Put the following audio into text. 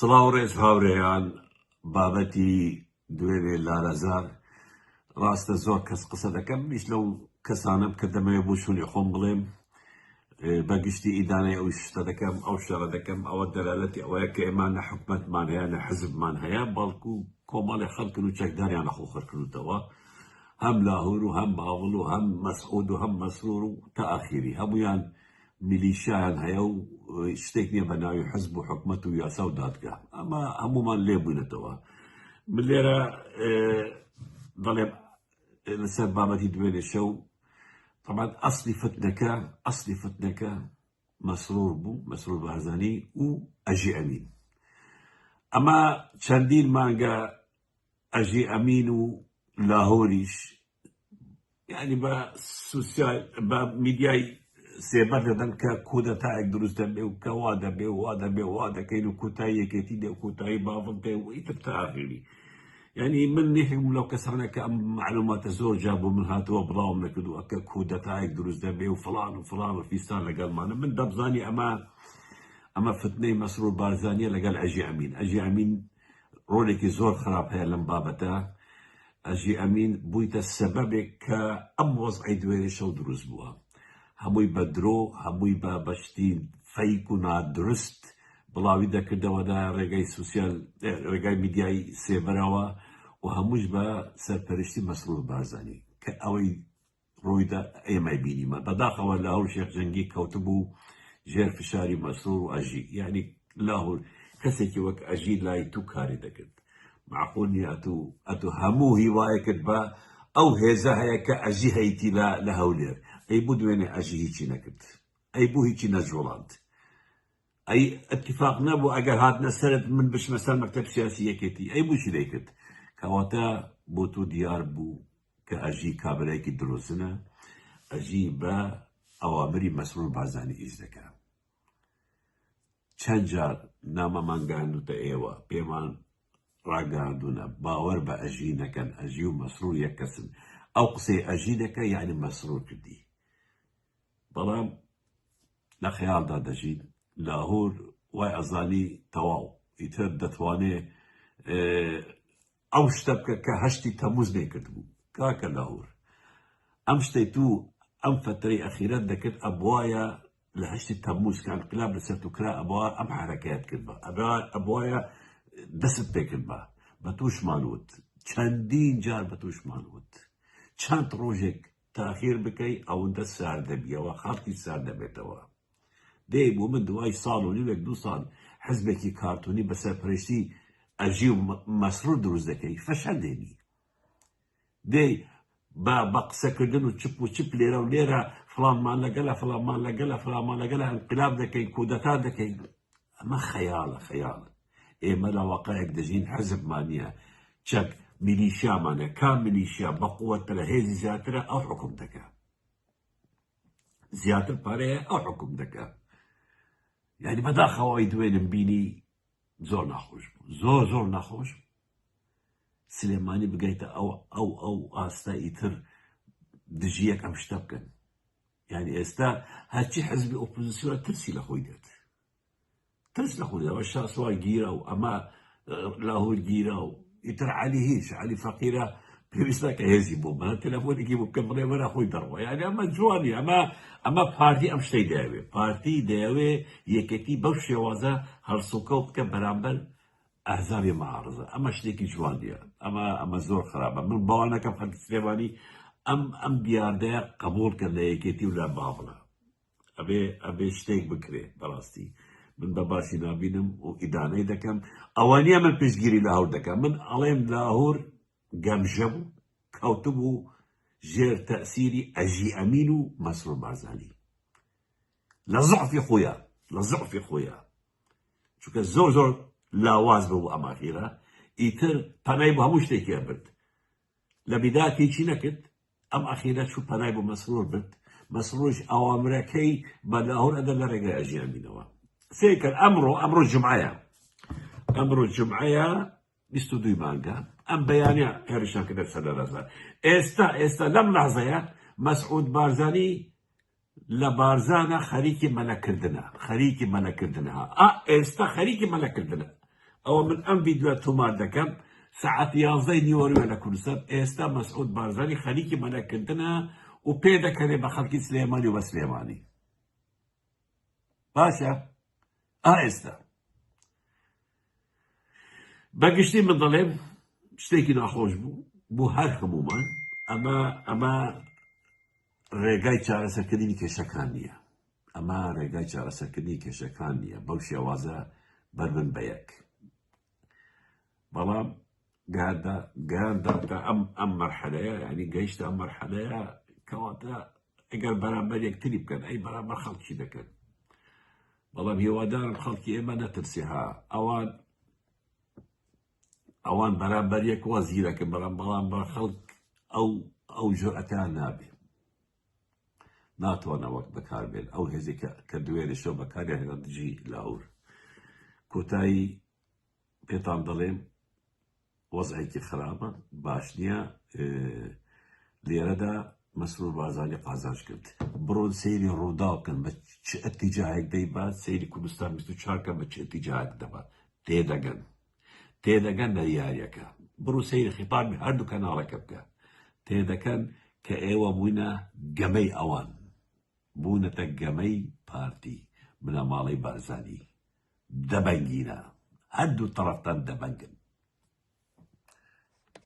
سڵاو هاوڕێیان بابەتی دوێنێ لارەزار ڕاستە زۆر کەس قسە دەکەم میش لەو کەسانم کە دەمەوێت بۆ شوونی خۆم بڵێم بەگشتی ئیدانەی ئەو شتە دەکەم ئەو شەڕە دەکەم ئەوە دەلالەتی ئەوەیە کە ئێمان نە حکومەتمان هەیە نە حزبمان هەیە بەڵکو کۆمەڵی خەڵکن و چەکداریان نەخۆخەرکردوتەوە هەم لاهور و هەم باوڵ و هەم مەسعود و هەم مەسرور و تا ئاخیری هەمویان میلیشایان هەیە و شتێک نییە بە ناوی حزب و حکومەت و یاسا و دادگا ئەمە هەمومان لێ بووینەتەوە من لێرە دەڵێم لەسەر بابەتی دوێنێ شەو طبعا ئەسلی فتنەکە مەسرور بوو مەسرور بارزانی و ئەژی ئەمین ئەمە چەندین مانگە ئەژی ئەمین و لاهۆریش یعنی بە میدیای سێبەر دەدەن کە کودەتایەک دروست دەبێ و کە وا دەبێ وا دەبێ وا دەکەین و کوتایی یەکێتی دێ و کوتایی باڵ دێ و ئیتر تا ئاخری یعنی من نێحیم لەو کەسانە کە ئەم معلوماتە زۆر جا بۆ من هاتووە بڵاوم نەکردووە کە کودەتایەک دروست دەبێ و فڵان و فڵان و فیستان لەگەڵمانە من دەبزانی ئەمە فتنەی مەسرور بارزانیە لەگەڵ ئەژی ئەمین ئەژی ئەمین ڕۆلێکی زۆر خراپ هەیە لەم بابەتە ئەژی ئەمین بوویتە سەبەبێک کە ئەم وەزعی دوێنێ شەو دروست بووە هەمووی بە درۆ هەمووی بە بەشتی فەیک و نادرست بڵاوی دەکردەوەدا ڕێگای سوسیال ڕێگای میدیای سێبەرەوە و هەمووش بە سەرپەرشتی مەسرور بارزانی کە ئەوەی ڕوویدا ئێمە بینیمە بەداخەوە لاهور شێخ جەنگی کەوتبوو ژێر فشاری مەسرور و ئەژی یعنی لاهور کەسێکی وەک ئەژی لای تو کاری دەکرد معقول نیە ئەتو هەموو هیوایەکرد بە ئەو هێزە هەیە کە ئەژی هەیتی لە هەولێر ئەی بوو دوێنێ ئەژی هیچی نەکرد ئەی بوو هیچی نەجوڵاند ئەی اتفاق نەبوو ئەگەر هاتنە سەرت من بچمە سەر مەکتەب سیاسی یەکێتی ئەی بوو چی دەیکرد کەواتە بۆ تو دیار بوو کە ئەژی کابرایەکی درۆزنە ئەژی بە ئەوامری مەسرور بارزانی ئیش دەکا چەند جار نامەمان گاندوتە ئێوە پێمان ڕاگەاندونە باوەڕ بە ئەژی نەکەن ئەژی و مەسرور یەک کەسن ئەو قسەی ئەژی دەکە یعنی مەسرور کردی بەڵام لە خەیاڵدا دەژین لاهور وای ئەزانی تەواو ئیتر دەتوانێ ئەو شتە بکە کە هەشتی تەموز نێکرد بوو کاکە لاهور ئەم شتەی تو ئەم فترەی ئەخیرەت دەکرد ئەبوایە لە هەشتی تەموز کە انقلاب لەسەر تو کرا ئەبوایە ئەم حەرەکەت کرد بە ئەبوایە دەست پێکرد بە تووشمان وت چەندین جار بە تووشمان وت چەند ڕۆژێک تاخیر بکەی ئەوەندە سار دەبیەوە خەڵکی سار دەبێتەوە دەی بۆ من دوای ساڵ و نیوێک دو ساڵ حزبێکی کارتونی بەسەر پەرشتی ئەژی و مەسرور دروست دەکەی فەشەل دێنی دەی بە قسەکردن و چپ و چپ لێرە و لێرە فڵانمان لەگەلە فڵانمان لەگەلە فڵانمان لەگەلە انقلاب دەکەی کودەتا دەکەی ئەمە خەیاڵە ئێمە لە واقعێک دەژین حزبمان نییە چەک میلیشیامانە کام میلیشیا بە قووەترە هێزی زیاترە ئەو حکوم دەکە زیاتر پارەیە ئەو حکوم دەکە یعنی بەداخەوەی دوێنم بینی زۆر ناخۆش بوو زۆر ناخۆش سلێمانی بگەیتە ئەو ئاستا ئیتر دژیەک ئەم شتە بکەن یعنی ئێستا هەرچی حزبی ئۆپۆزیسیۆنە ترسی لە خۆی دێت ترس لە خۆی ئەوە شاسوای گیرە و ئەمە لاهور گیرە و ئیتر عەلی هیچ عەلی فەقیرە پێویستە کە هێزی بوو بە تەلەفۆنێکی بوو بکە بڵێ وەرە خۆی دەڕوە یعنی ئەمە جوانی ئەمە پارتی ئەم شتەی دەیەوێ پارتی دەیەوێ یەکێتی بەو شێوازە هەڵسوکەوت بکە بەرامبەر ئەحزابی مەعارەزە ئەمە شتێکی جوانیە ئەمە زۆر خراپە من باوەڕ نەکەم خەڵکی سلێمانی ئەم دیاردەیە قبوڵ کە لە یەکێتی و لە باوڵە ئەبێ شتێک بکرێ بەڕاستی من بە باسی نابینم و ئیدانەی دەکەم ئەوە نییە من پشتگیری لاهور دەکەم من ئەڵێم لاهور گەمژە بوو کەوتبوو ژێر تەسیری ئەژی ئەمین و مەسرور بارزانی لە زعفی خۆیە چونکە زۆر لاواز بوو ئەم ئەخیرە ئیتر پەنای بۆ هەموو شتێکی برد لە بیدات هیچی نەکرد ئەم ئەخیرە چوو پەنای بۆ مەسرور برد مەسرورش ئەوامرەکەی بە لاهور ئەدە لە ڕێگای ئەژی ئەمینەوە سێکرد ئەمڕۆ جمعەیە 22 مانگە ئەم بەیانە هێرشان کردە سەر لەرەزە ئێستا لەم لەحزەیە مەسعود بارزانی لە بارزانە خەریکی مەلەکردنە ئێستا خەریکی مەلەکردنە ئەوە من ئەم ڤیدیۆ تۆمار دەکەم سەعات 11 نیوەڕۆ لە کوردستان ئێستا مەسعود بارزانی خەریکی مەلەکردنە و پێ دەکەنێ بە خەڵکی سلێمانی و بە سلێمانی باشە ئێستا بەگشتی من دەڵێم شتێکی ناخۆش بوو هەر هەمومان ئەمە ڕێگای چارەسەرکردنی کێشەکان نییە ئەمە ڕێگای چارەسەرکردنی کێشەکان نییە بەو شێوازە بەربن بە یەک بەڵام گەیانداتە ئەم مەرحەلەیە ینی گەیشتە ئەم مەرحەلەیە کەواتە ئەگەر بەرامبەر یەکتری بکەن ئەی بەرامبەر خەڵکی دەکەن بەڵام هیوادارم خەڵکی ئێمە نەترسیها ئەوان بەرامبەر یەک وا زیرەکەن بەڵام بە خەڵک ئەو ژۆرەتیان نابێ ناتوانە وەک بەکاربێن ئەو هێزی کە دوێنێشەوە بەکاری هێنان دژی لاور کۆتایی پێتان دەڵێم وەزعێکی خراپە باش نییە لێرەدا مەسرور بارزانی قازانج کرد بڕۆن سەیری ڕوودا بکەن بە چ ئەتیجاهێک دەیبات سەیری کوردستان 24 کە بە چ ئەتیجاهێک دەبات تێدەگەن لە یاریەکە بڕۆ سەیری خیتابی هەردوو کەناڵەکە بکە تێدەکەن کە ئێوە بووینە گەمەی ئەوان بوونەتە گەمەی پارتی بنە ماڵەی بارزانی دەبەنگینە هەردوو تەڕەفتان دەبەنگن